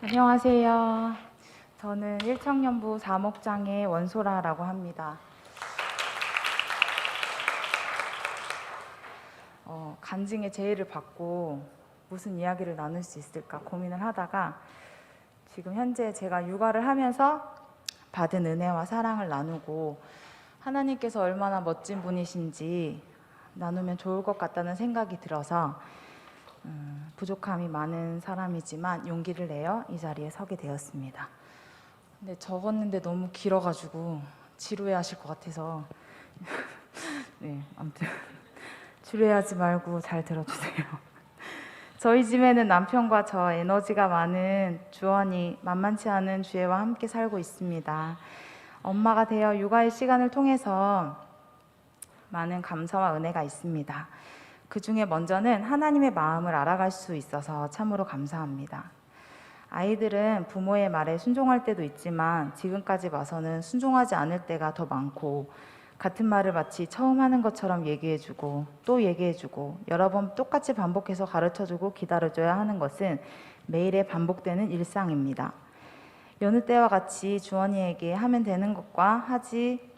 안녕하세요. 저는 일청년부 사목장의 원소라라고 합니다. 간증의 제의를 받고 무슨 이야기를 나눌 수 있을까 고민을 하다가 지금 현재 제가 육아를 하면서 받은 은혜와 사랑을 나누고 하나님께서 얼마나 멋진 분이신지 나누면 좋을 것 같다는 생각이 들어서 부족함이 많은 사람이지만 용기를 내어 이 자리에 서게 되었습니다. 근데 적었는데 너무 길어가지고 지루해하실 것 같아서 네, 아무튼 지루해하지 말고 잘 들어주세요. 저희 집에는 남편과 저 에너지가 많은 주원이 만만치 않은 주애와 함께 살고 있습니다. 엄마가 되어 육아의 시간을 통해서 많은 감사와 은혜가 있습니다. 그 중에 먼저는 하나님의 마음을 알아갈 수 있어서 참으로 감사합니다. 아이들은 부모의 말에 순종할 때도 있지만 지금까지 봐서는 순종하지 않을 때가 더 많고 같은 말을 마치 처음 하는 것처럼 얘기해주고 또 얘기해주고 여러 번 똑같이 반복해서 가르쳐주고 기다려줘야 하는 것은 매일의 반복되는 일상입니다. 여느 때와 같이 주원이에게 하면 되는 것과 하지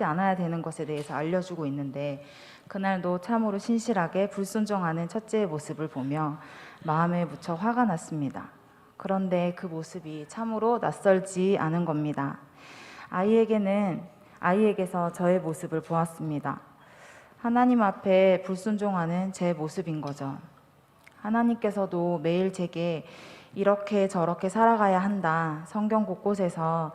않아야 되는 것에 대해서 알려주고 있는데 그날도 참으로 신실하게 불순종하는 첫째의 모습을 보며 마음에 무척 화가 났습니다. 그런데 그 모습이 참으로 낯설지 않은 겁니다. 아이에게서 저의 모습을 보았습니다. 하나님 앞에 불순종하는 제 모습인 거죠. 하나님께서도 매일 제게 이렇게 저렇게 살아가야 한다. 성경 곳곳에서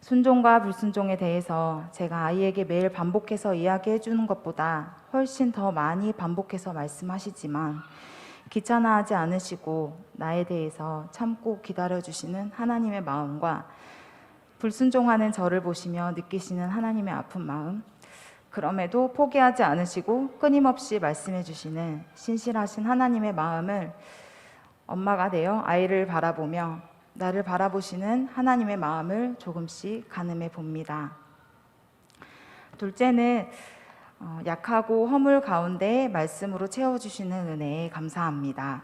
순종과 불순종에 대해서 제가 아이에게 매일 반복해서 이야기해 주는 것보다 훨씬 더 많이 반복해서 말씀하시지만 귀찮아하지 않으시고 나에 대해서 참고 기다려주시는 하나님의 마음과 불순종하는 저를 보시며 느끼시는 하나님의 아픈 마음, 그럼에도 포기하지 않으시고 끊임없이 말씀해 주시는 신실하신 하나님의 마음을 엄마가 되어 아이를 바라보며 나를 바라보시는 하나님의 마음을 조금씩 가늠해 봅니다. 둘째는 약하고 허물 가운데 말씀으로 채워주시는 은혜에 감사합니다.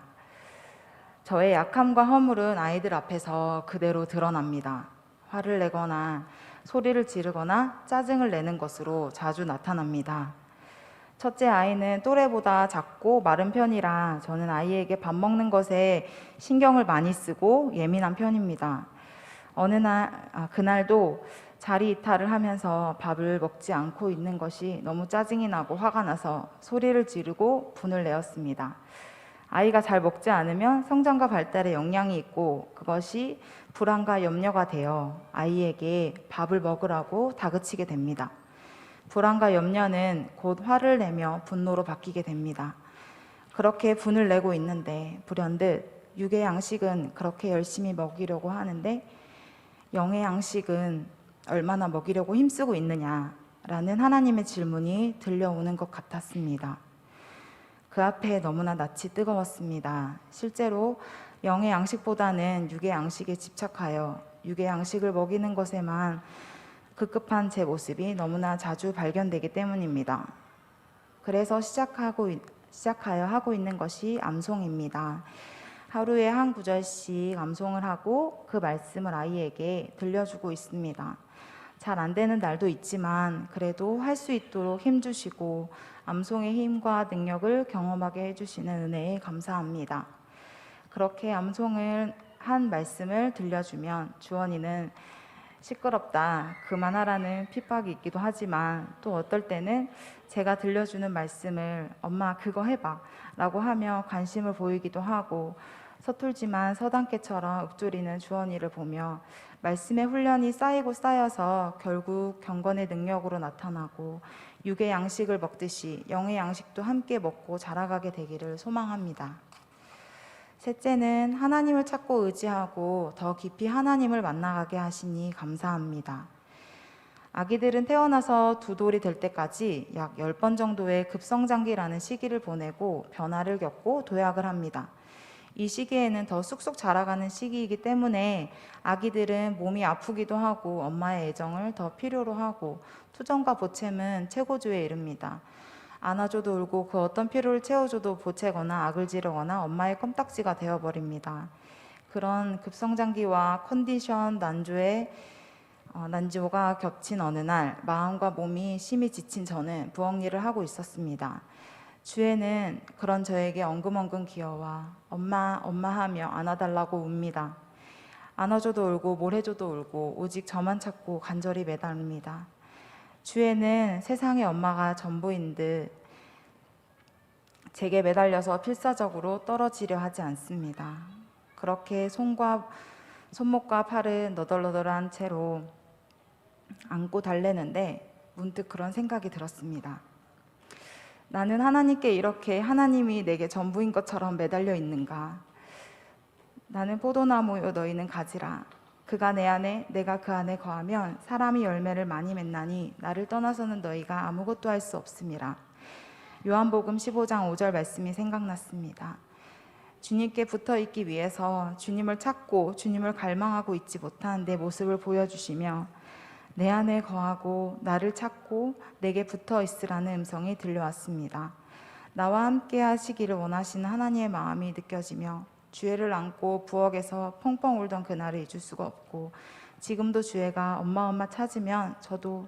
저의 약함과 허물은 아이들 앞에서 그대로 드러납니다. 화를 내거나 소리를 지르거나 짜증을 내는 것으로 자주 나타납니다. 첫째 아이는 또래보다 작고 마른 편이라 저는 아이에게 밥 먹는 것에 신경을 많이 쓰고 예민한 편입니다. 그날도 자리 이탈을 하면서 밥을 먹지 않고 있는 것이 너무 짜증이 나고 화가 나서 소리를 지르고 분을 내었습니다. 아이가 잘 먹지 않으면 성장과 발달에 영향이 있고 그것이 불안과 염려가 되어 아이에게 밥을 먹으라고 다그치게 됩니다. 불안과 염려는 곧 화를 내며 분노로 바뀌게 됩니다. 그렇게 분을 내고 있는데 불현듯 육의 양식은 그렇게 열심히 먹이려고 하는데 영의 양식은 얼마나 먹이려고 힘쓰고 있느냐라는 하나님의 질문이 들려오는 것 같았습니다. 그 앞에 너무나 낯이 뜨거웠습니다. 실제로 영의 양식보다는 육의 양식에 집착하여 육의 양식을 먹이는 것에만 급급한 제 모습이 너무나 자주 발견되기 때문입니다. 그래서 시작하여 하고 있는 것이 암송입니다. 하루에 한 구절씩 암송을 하고 그 말씀을 아이에게 들려주고 있습니다. 잘 안 되는 날도 있지만 그래도 할 수 있도록 힘주시고 암송의 힘과 능력을 경험하게 해주시는 은혜에 감사합니다. 그렇게 암송을 한 말씀을 들려주면 주원이는 시끄럽다, 그만하라는 핍박이 있기도 하지만 또 어떨 때는 제가 들려주는 말씀을 엄마 그거 해봐 라고 하며 관심을 보이기도 하고 서툴지만 서당계처럼 읊조리는 주원이를 보며 말씀의 훈련이 쌓이고 쌓여서 결국 경건의 능력으로 나타나고 육의 양식을 먹듯이 영의 양식도 함께 먹고 자라가게 되기를 소망합니다. 셋째는 하나님을 찾고 의지하고 더 깊이 하나님을 만나가게 하시니 감사합니다. 아기들은 태어나서 두 돌이 될 때까지 약 10번 정도의 급성장기라는 시기를 보내고 변화를 겪고 도약을 합니다. 이 시기에는 더 쑥쑥 자라가는 시기이기 때문에 아기들은 몸이 아프기도 하고 엄마의 애정을 더 필요로 하고 투정과 보탬은 최고조에 이릅니다. 안아줘도 울고 그 어떤 필요를 채워줘도 보채거나 악을 지르거나 엄마의 껌딱지가 되어버립니다. 그런 급성장기와 컨디션 난조가 겹친 어느 날 마음과 몸이 심히 지친 저는 부엌 일을 하고 있었습니다. 주에는 그런 저에게 엉금엉금 기어와 엄마 엄마 하며 안아달라고 웁니다. 안아줘도 울고 뭘 해줘도 울고 오직 저만 찾고 간절히 매달립니다. 주에는 세상의 엄마가 전부인 듯 제게 매달려서 필사적으로 떨어지려 하지 않습니다. 그렇게 손목과 팔은 너덜너덜한 채로 안고 달래는데 문득 그런 생각이 들었습니다. 나는 하나님께 이렇게 하나님이 내게 전부인 것처럼 매달려 있는가? 나는 포도나무요 너희는 가지라. 그가 내 안에 내가 그 안에 거하면 사람이 열매를 많이 맺나니 나를 떠나서는 너희가 아무것도 할 수 없음이라. 요한복음 15장 5절 말씀이 생각났습니다. 주님께 붙어 있기 위해서 주님을 찾고 주님을 갈망하고 있지 못한 내 모습을 보여주시며 내 안에 거하고 나를 찾고 내게 붙어 있으라는 음성이 들려왔습니다. 나와 함께 하시기를 원하시는 하나님의 마음이 느껴지며 주애를 안고 부엌에서 펑펑 울던 그날을 잊을 수가 없고 지금도 주애가 엄마 엄마 찾으면 저도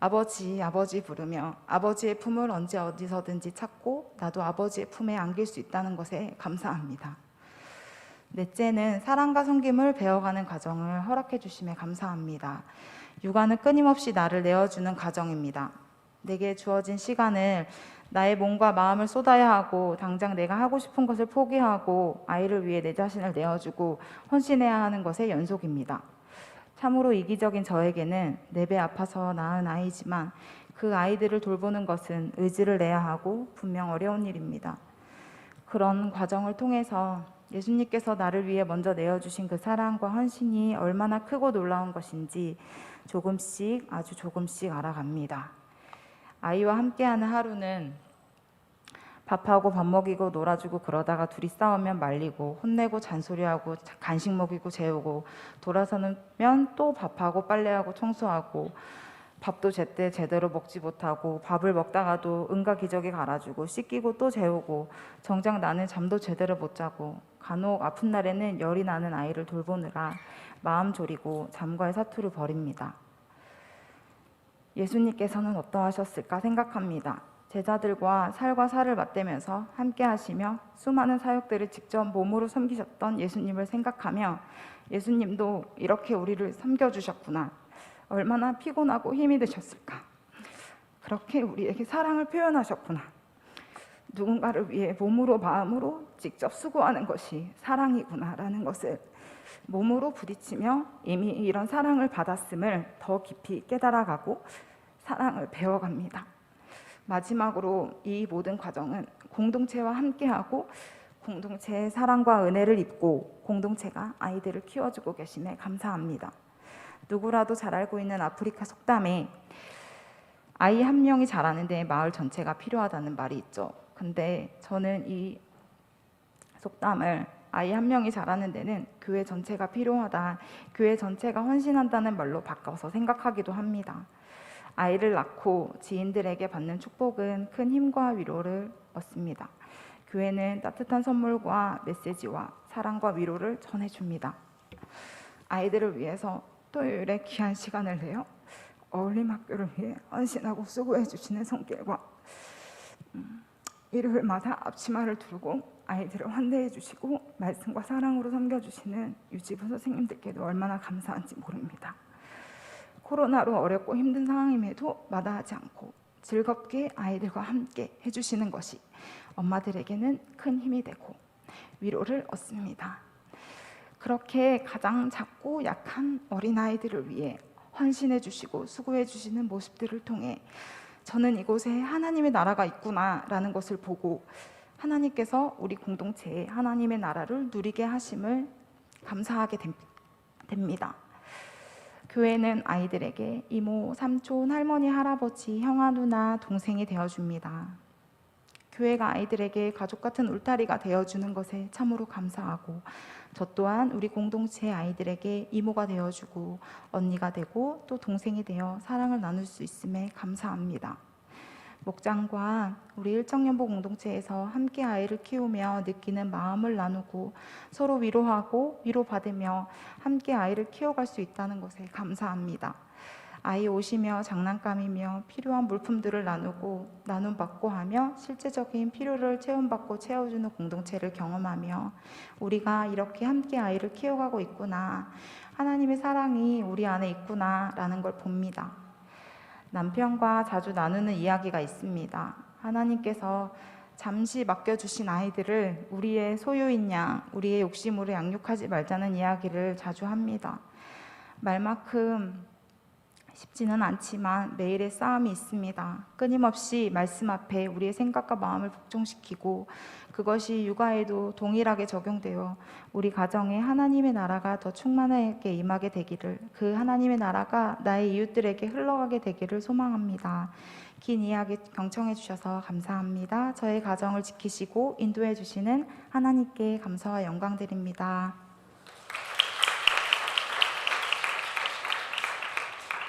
아버지 아버지 부르며 아버지의 품을 언제 어디서든지 찾고 나도 아버지의 품에 안길 수 있다는 것에 감사합니다. 넷째는 사랑과 섬김을 배워가는 과정을 허락해 주심에 감사합니다. 육아는 끊임없이 나를 내어주는 과정입니다. 내게 주어진 시간을 나의 몸과 마음을 쏟아야 하고 당장 내가 하고 싶은 것을 포기하고 아이를 위해 내 자신을 내어주고 헌신해야 하는 것의 연속입니다. 참으로 이기적인 저에게는 내 배 아파서 낳은 아이지만 그 아이들을 돌보는 것은 의지를 내야 하고 분명 어려운 일입니다. 그런 과정을 통해서 예수님께서 나를 위해 먼저 내어주신 그 사랑과 헌신이 얼마나 크고 놀라운 것인지 조금씩 아주 조금씩 알아갑니다. 아이와 함께하는 하루는 밥하고 밥 먹이고 놀아주고 그러다가 둘이 싸우면 말리고 혼내고 잔소리하고 간식 먹이고 재우고 돌아서면 또 밥하고 빨래하고 청소하고 밥도 제때 제대로 먹지 못하고 밥을 먹다가도 응가 기저귀 갈아주고 씻기고 또 재우고 정작 나는 잠도 제대로 못 자고 간혹 아픈 날에는 열이 나는 아이를 돌보느라 마음 졸이고 잠과의 사투를 벌입니다. 예수님께서는 어떠하셨을까 생각합니다. 제자들과 살과 살을 맞대면서 함께 하시며 수많은 사역들을 직접 몸으로 섬기셨던 예수님을 생각하며 예수님도 이렇게 우리를 섬겨주셨구나. 얼마나 피곤하고 힘이 드셨을까. 그렇게 우리에게 사랑을 표현하셨구나. 누군가를 위해 몸으로 마음으로 직접 수고하는 것이 사랑이구나 라는 것을 몸으로 부딪히며 이미 이런 사랑을 받았음을 더 깊이 깨달아가고 사랑을 배워갑니다. 마지막으로 이 모든 과정은 공동체와 함께하고 공동체의 사랑과 은혜를 입고 공동체가 아이들을 키워주고 계심에 감사합니다. 누구라도 잘 알고 있는 아프리카 속담에 아이 한 명이 자라는데 마을 전체가 필요하다는 말이 있죠. 근데 저는 이 속담을 아이 한 명이 자라는 데는 교회 전체가 필요하다, 교회 전체가 헌신한다는 말로 바꿔서 생각하기도 합니다. 아이를 낳고 지인들에게 받는 축복은 큰 힘과 위로를 얻습니다. 교회는 따뜻한 선물과 메시지와 사랑과 위로를 전해줍니다. 아이들을 위해서 토요일에 귀한 시간을 내어 어울림학교를 위해 헌신하고 수고해 주시는 손길과 일요일마다 앞치마를 들고 아이들을 환대해 주시고 말씀과 사랑으로 섬겨주시는 유지부 선생님들께도 얼마나 감사한지 모릅니다. 코로나로 어렵고 힘든 상황임에도 마다하지 않고 즐겁게 아이들과 함께 해주시는 것이 엄마들에게는 큰 힘이 되고 위로를 얻습니다. 그렇게 가장 작고 약한 어린아이들을 위해 헌신해 주시고 수고해 주시는 모습들을 통해 저는 이곳에 하나님의 나라가 있구나라는 것을 보고 하나님께서 우리 공동체에 하나님의 나라를 누리게 하심을 감사하게 됩니다. 교회는 아이들에게 이모, 삼촌, 할머니, 할아버지, 형아, 누나, 동생이 되어줍니다. 교회가 아이들에게 가족 같은 울타리가 되어주는 것에 참으로 감사하고 저 또한 우리 공동체의 아이들에게 이모가 되어주고 언니가 되고 또 동생이 되어 사랑을 나눌 수 있음에 감사합니다. 목장과 우리 일정연보 공동체에서 함께 아이를 키우며 느끼는 마음을 나누고 서로 위로하고 위로받으며 함께 아이를 키워갈 수 있다는 것에 감사합니다. 아이 옷이며 장난감이며 필요한 물품들을 나누고 나눔받고 하며 실제적인 필요를 채움받고 채워주는 공동체를 경험하며 우리가 이렇게 함께 아이를 키워가고 있구나, 하나님의 사랑이 우리 안에 있구나 라는 걸 봅니다. 남편과 자주 나누는 이야기가 있습니다. 하나님께서 잠시 맡겨주신 아이들을 우리의 소유인 양, 우리의 욕심으로 양육하지 말자는 이야기를 자주 합니다. 말만큼 쉽지는 않지만 매일의 싸움이 있습니다. 끊임없이 말씀 앞에 우리의 생각과 마음을 복종시키고 그것이 육아에도 동일하게 적용되어 우리 가정에 하나님의 나라가 더 충만하게 임하게 되기를, 그 하나님의 나라가 나의 이웃들에게 흘러가게 되기를 소망합니다. 긴 이야기 경청해 주셔서 감사합니다. 저의 가정을 지키시고 인도해 주시는 하나님께 감사와 영광 드립니다.